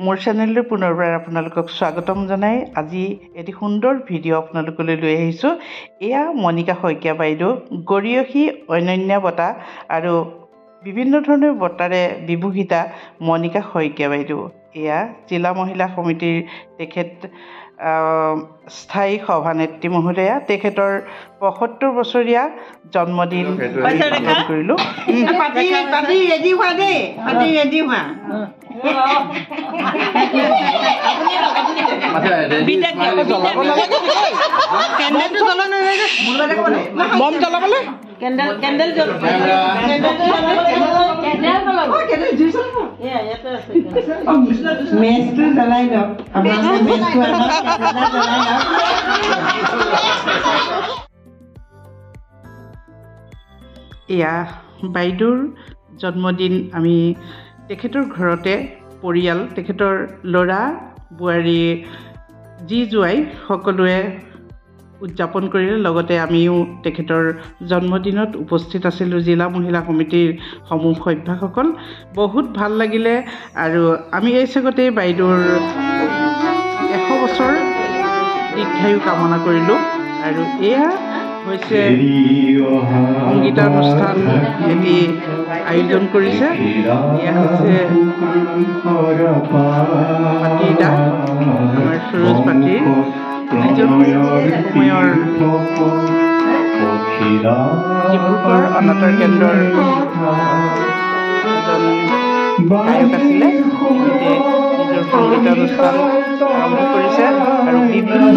মোৰ চেনেললৈ পুনৰবাৰ আপোনালোকক স্বাগতম জনাই আজি এটি সুন্দৰ ভিডিঅ' আপোনালোকলৈ লৈ আহিছোঁ। এয়া মণিকা শইকীয়া বাইদেউ গৰিয়সী অনন্যা বঁটা আৰু বিভিন্ন ধৰণৰ বঁটাৰে বিভূষিতা মণিকা শইকীয়া বাইদেউ। এয়া জিলা মহিলা সমিতিৰ তেখেত স্থায়ী সভানেত্ৰী মহোদয়া। তেখেতৰ ৭৫ বছৰীয়া জন্মদিন পালন কৰিলোঁ। এয়া বাইদেউৰ জন্মদিন আমি তেখেতৰ ঘৰতে পৰিয়াল তেখেতৰ ল'ৰা বোৱাৰী যি জোৱাই সকলোৱে উদযাপন কৰিলে। লগতে আমিও তেখেতৰ জন্মদিনত উপস্থিত আছিলোঁ জিলা মহিলা সমিতিৰ সমূহ সভ্যসকল। বহুত ভাল লাগিলে আৰু আমি এই চেগতেই বাইদেউৰ 100 বছৰ দীৰ্ঘায়ু কামনা কৰিলোঁ। আৰু এয়া হৈছে সংগীতানুষ্ঠান এটি আয়োজন কৰিছে। এয়া হৈছে পাতিৰ দা আমাৰ সুৰজ পাতিৰ সময়ৰ ডিব্ৰুগড় অনাতাঁৰ কেন্দ্ৰৰ এজন গায়ক আছিলে। নিজৰ সংগীতানুষ্ঠান আৰম্ভ কৰিছে আৰু বিভিন্ন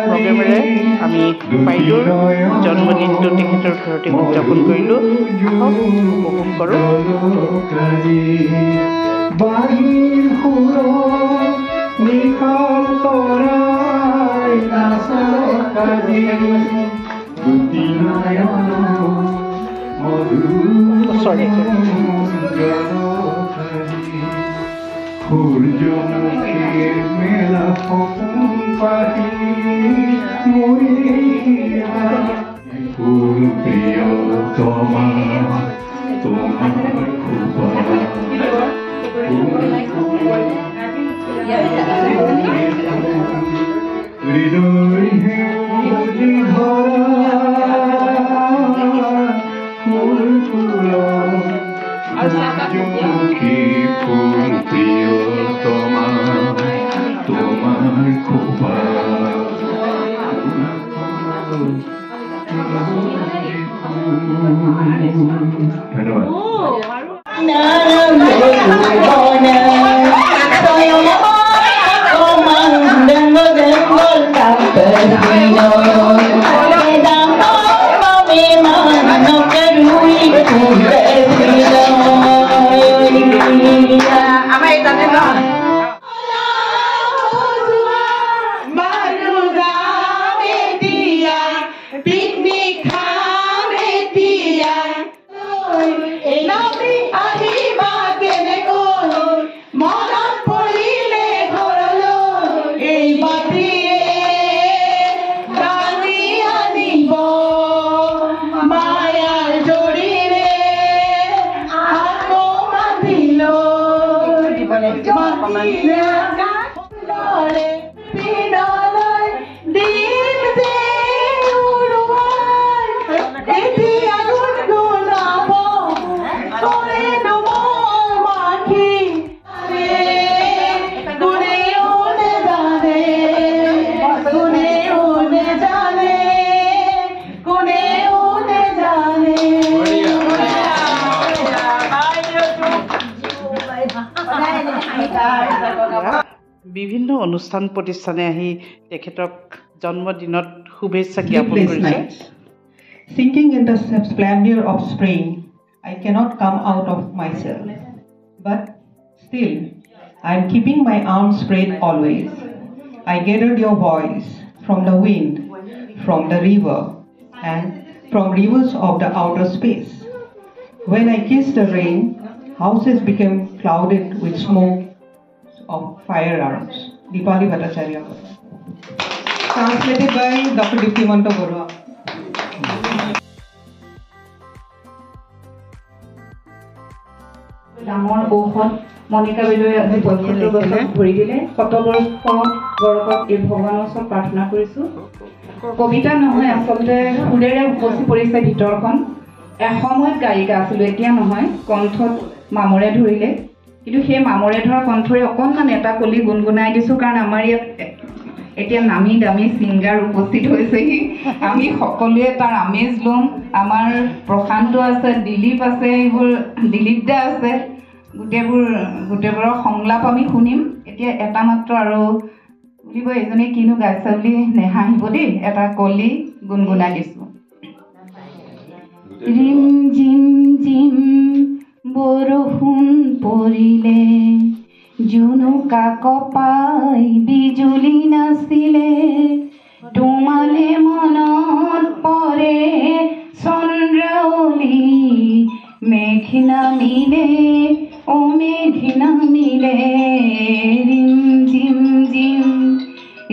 প্ৰগ্ৰেমেৰে আমি বাইদেউৰ জন্মদিনটো তেখেতৰ ঘৰতে উদযাপন কৰিলোঁ। উপভোগ কৰোঁ। সূর্যমুখী মেলা সপোন পাহি মরিয়া ফুল প্রিয় তোমার খুবা হৃদয় হেউজি ধরা ফুল ফুল সূর্যমুখী ফুল প্রিয় তোমার খুবা বিভিন্ন অনুষ্ঠান প্ৰতিষ্ঠানে আহি তেখেতক জন্মদিনত শুভেচ্ছা জ্ঞাপন কৰিছে। Sinking in the splendor of spring, I cannot come out of myself. But still, I am keeping my arms spread always. I gathered your voice from the wind, from the river, and from rivers of the outer space. When I kissed the rain, houses became clouded with smoke of firearms. Deepali Bhattacharya. Translated by Dr. Diptimanto Barua. ডাঙৰ ঔষধ মনিকা বাইদেৱে আজি ৭৫ বছৰ ভৰি দিলে। শতবৰ্ষ গৌৰৱত এই ভগৱানৰ ওচৰত প্ৰাৰ্থনা কৰিছোঁ। কবিতা নহয়, আচলতে সুৰেৰে উপচি পৰিছে ভিতৰখন। এসময়ত গায়িকা আছিলোঁ, এতিয়া নহয়। কণ্ঠত মামৰে ধৰিলে, কিন্তু সেই মামৰে ধৰা কণ্ঠৰে অকণমান এটা কলি গুণগুণাই দিছোঁ, কাৰণ আমাৰ ইয়াত এতিয়া নামী দামী ছিংগাৰ উপস্থিত হৈছেহি। আমি সকলোৱে তাৰ আমেজ ল'ম। আমাৰ প্ৰশান্ত আছে, দিলীপ আছে, এইবোৰ দিলীপ দা আছে, গোটেইবোৰৰ সংলাপ আমি শুনিম। এতিয়া এটা মাত্ৰ আৰু বুলিব এজনী কিনো গাইছে বুলি নেহাঁহিব দেই, এটা কলি গুণগুণাই দিছোঁ। ৰিম জিম জিম বৰষুণ পৰিলে, জুনুকা কপাই বিজুলী নাছিলে, তোমালে মনত পৰে চন্দ্ৰাৱলী, মেঘ নামিলে ও মেঘ নামিলে, Rim gym gym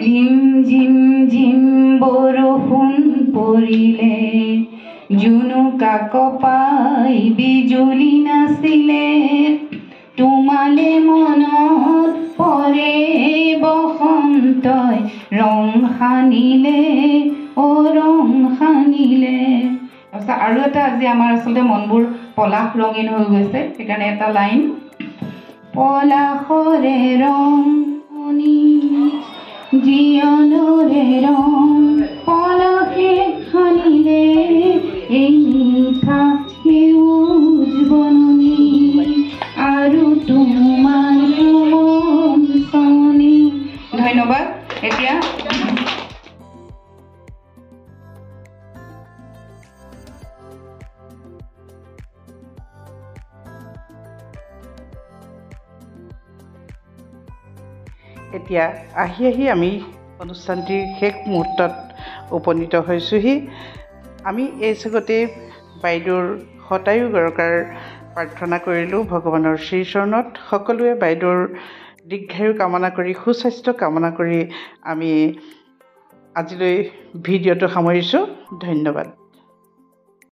Rim gym gym বৰষুণ পৰিলে, জুনুকা কপাই বিজুলী নাছিলে, তোমালে মনত পৰে বসন্তই ৰং সানিলে ও ৰং সানিলে। তাৰপিছত আৰু এটা আজি আমাৰ আচলতে মনবোৰ পলাশ ৰঙীন হৈ গৈছে, সেইকাৰণে এটা লাইন, পলাশৰে ৰং জীৱনৰে ৰং, পলাশে সানিলে এই নিশা সেউজ বননি, আৰু তোমাৰ মন চনি। ধন্যবাদ। এতিয়া এতিয়া আহি আমি অনুষ্ঠানটিৰ শেষ মুহূৰ্তত উপনীত হৈছোঁহি। আমি এই জগতে বাইদেউৰ শতায়ু গৰকাৰ প্ৰাৰ্থনা কৰিলোঁ ভগৱানৰ শ্ৰীচৰণত। সকলোৱে বাইদেউৰ দীৰ্ঘায়ু কামনা কৰি, সুস্বাস্থ্য কামনা কৰি আমি আজিলৈ ভিডিঅ'টো সামৰিছোঁ। ধন্যবাদ।